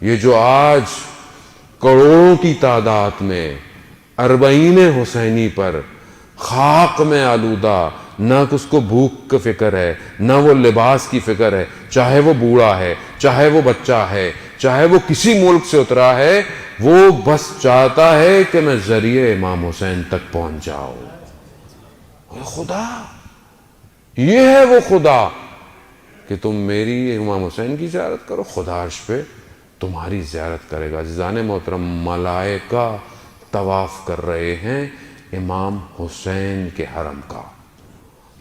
یہ جو آج کروڑوں کی تعداد میں اربعین حسینی پر خاک میں آلودہ، نہ اس کو بھوک کا فکر ہے، نہ وہ لباس کی فکر ہے، چاہے وہ بوڑھا ہے، چاہے وہ بچہ ہے، چاہے وہ کسی ملک سے اترا ہے، وہ بس چاہتا ہے کہ میں ذریعے امام حسین تک پہنچ جاؤں۔ خدا، یہ ہے وہ خدا کہ تم میری امام حسین کی زیارت کرو، خدا عرش پہ تمہاری زیارت کرے گا۔ عزیزان محترم، ملائکہ طواف کر رہے ہیں امام حسین کے حرم کا۔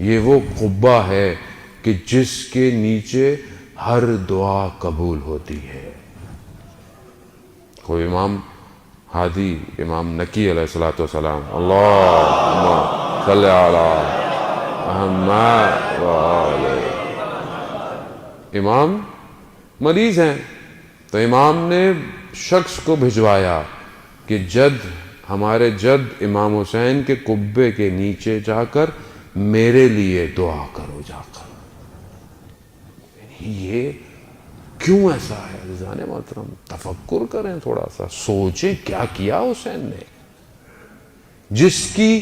یہ وہ قبہ ہے کہ جس کے نیچے ہر دعا قبول ہوتی ہے۔ کوئی امام ہادی، امام نکی علیہ السلام، اللہم صلی علی محمد وآلہ، امام مریض ہیں تو امام نے شخص کو بھجوایا کہ ہمارے جد امام حسین کے قبے کے نیچے جا کر میرے لیے دعا کرو جا کر۔ یہ کیوں ایسا ہے عزیزان محترم؟ تفکر کریں، تھوڑا سا سوچیں کیا کیا حسین نے، جس کی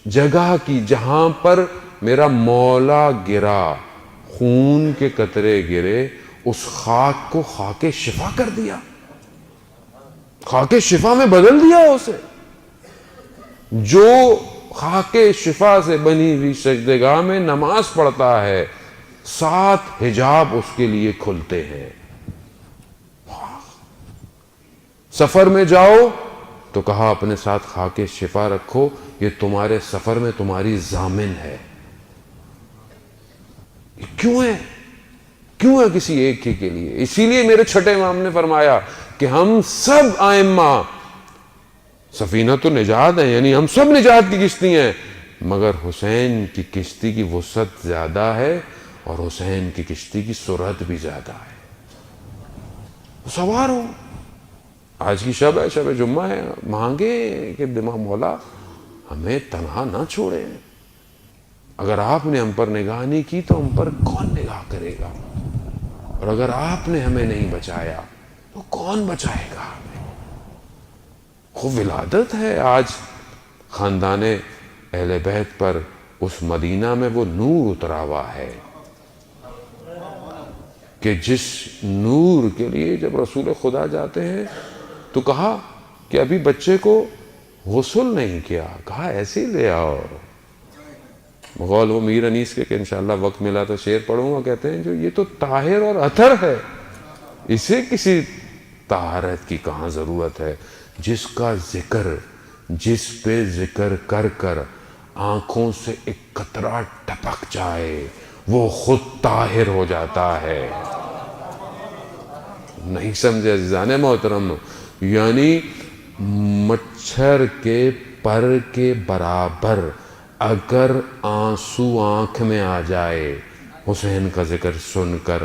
جگہ کی جہاں پر میرا مولا گرا، خون کے قطرے گرے، اس خاک کو خاک شفا کر دیا، خاک شفا میں بدل دیا اسے۔ جو خاک شفا سے بنی ہوئی سجدگاہ میں نماز پڑھتا ہے، 7 حجاب اس کے لیے کھلتے ہیں۔ سفر میں جاؤ تو کہا اپنے ساتھ خاک شفا رکھو، یہ تمہارے سفر میں تمہاری ضامن ہے۔ کیوں ہے؟ کیوں ہے کسی ایک ہی کے لیے؟ اسی لیے میرے چھٹے امام نے فرمایا کہ ہم سب ائمہ سفینۃ النجات ہیں، یعنی ہم سب نجات کی کشتی ہیں، مگر حسین کی کشتی کی وسعت زیادہ ہے اور حسین کی کشتی کی سرعت بھی زیادہ ہے۔ سوار ہو، آج کی شب ہے، شب جمعہ ہے، مانگے کہ مولا ہمیں تنہا نہ چھوڑے۔ اگر آپ نے ہم پر نگاہ نہیں کی تو ہم پر کون نگاہ کرے گا؟ اور اگر آپ نے ہمیں نہیں بچایا تو کون بچائے گا ہمیں؟ خوب ولادت ہے آج خاندان اہل بیت پر، اس مدینہ میں وہ نور اترا ہوا ہے کہ جس نور کے لیے جب رسول خدا جاتے ہیں تو کہا کہ ابھی بچے کو غسل نہیں کیا، کہا ایسے ہی لے آؤ۔ مغول وہ میر انیس کے کہ انشاءاللہ وقت ملا تو شعر پڑھوں گا، کہتے ہیں جو یہ تو طاہر اور اطہر ہے، اسے کسی طہارت کی کہاں ضرورت ہے؟ جس کا ذکر، جس پہ ذکر کر کر آنکھوں سے ایک قطرہ ٹپک جائے وہ خود طاہر ہو جاتا ہے۔ نہیں سمجھے عزیزان محترم؟ یعنی مچھر کے پر کے برابر اگر آنسو آنکھ میں آ جائے حسین کا ذکر سن کر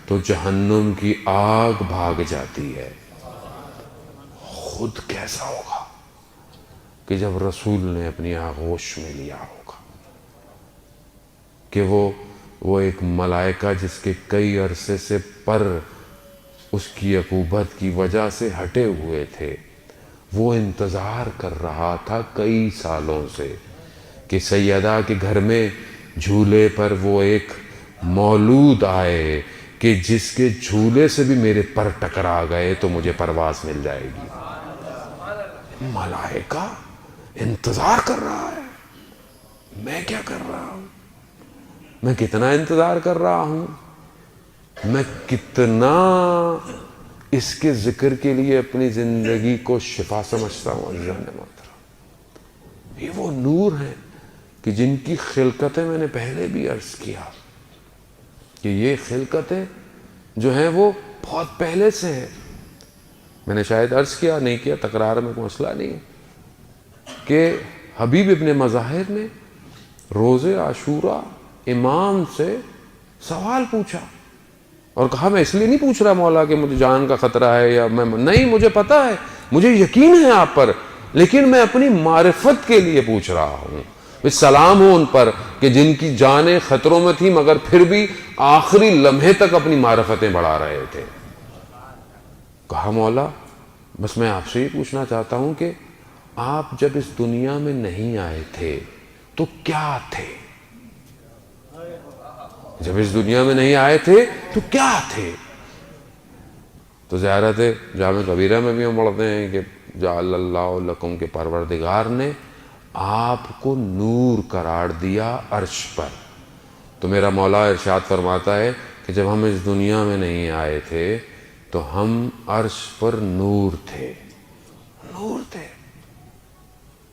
تو جہنم کی آگ بھاگ جاتی ہے۔ خود کیسا ہوگا کہ جب رسول نے اپنی آغوش میں لیا ہوگا کہ وہ ایک ملائکہ جس کے کئی عرصے سے پر اس کی عقوبت کی وجہ سے ہٹے ہوئے تھے، وہ انتظار کر رہا تھا کئی سالوں سے کہ سیدہ کے گھر میں جھولے پر وہ ایک مولود آئے کہ جس کے جھولے سے بھی میرے پر ٹکرا گئے تو مجھے پرواز مل جائے گی۔ ملائکہ انتظار کر رہا ہے، میں کیا کر رہا ہوں؟ میں کتنا انتظار کر رہا ہوں؟ میں کتنا اس کے ذکر کے لیے اپنی زندگی کو شفا سمجھتا ہوں۔ عزیزان محترم، یہ وہ نور ہیں کہ جن کی خلقتیں میں نے پہلے بھی عرض کیا کہ یہ خلقتیں جو ہیں وہ بہت پہلے سے ہیں۔ میں نے شاید عرض کیا، نہیں کیا، تکرار میں کوئی مسئلہ نہیں، کہ حبیب ابن مظاہر نے روز عاشورہ امام سے سوال پوچھا اور کہا میں اس لیے نہیں پوچھ رہا مولا کہ مجھے جان کا خطرہ ہے یا نہیں، مجھے پتا ہے، مجھے یقین ہے آپ پر، لیکن میں اپنی معرفت کے لیے پوچھ رہا ہوں۔ سلام ہو ان پر کہ جن کی جانیں خطروں میں تھی مگر پھر بھی آخری لمحے تک اپنی معرفتیں بڑھا رہے تھے۔ کہا مولا بس میں آپ سے یہ پوچھنا چاہتا ہوں کہ آپ جب اس دنیا میں نہیں آئے تھے تو کیا تھے؟ جب اس دنیا میں نہیں آئے تھے تو کیا تھے؟ تو زیارت جامع کبیرہ میں بھی ہم پڑھتے ہیں کہ جعل اللہ لکم کے پروردگار نے آپ کو نور قرار دیا عرش پر. تو میرا مولا ارشاد فرماتا ہے کہ جب ہم اس دنیا میں نہیں آئے تھے تو ہم عرش پر نور تھے. نور تھے،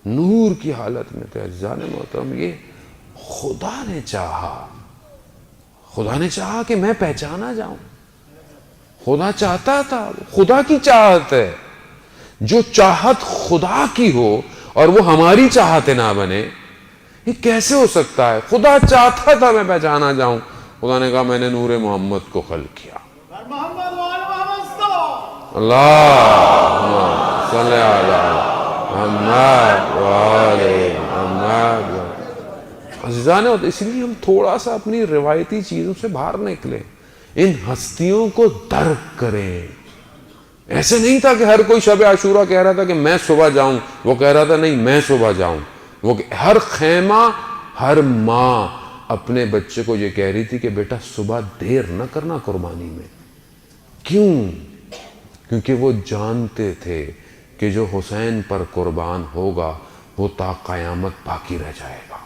نور کی حالت میں تھے. عزیزان محترم، یہ خدا نے چاہا، خدا نے چاہا کہ میں پہچانا جاؤں. خدا چاہتا تھا، خدا کی چاہت ہے. جو چاہت خدا کی ہو اور وہ ہماری چاہت نہ بنے، یہ کیسے ہو سکتا ہے؟ خدا چاہتا تھا میں پہچانا جاؤں. خدا نے کہا میں نے نور محمد کو خلق کیا. اللہم صلی علی محمد وآل محمد. عزیزان، اس لیے ہم تھوڑا سا اپنی روایتی چیزوں سے باہر نکلیں، ان ہستیوں کو درک کریں. ایسے نہیں تھا کہ ہر کوئی شب عاشورہ کہہ رہا تھا کہ میں صبح جاؤں، وہ کہہ رہا تھا نہیں میں صبح جاؤں. وہ ہر خیمہ، ہر ماں اپنے بچے کو یہ کہہ رہی تھی کہ بیٹا صبح دیر نہ کرنا قربانی میں. کیوں؟ کیونکہ وہ جانتے تھے کہ جو حسین پر قربان ہوگا وہ تا قیامت باقی رہ جائے گا.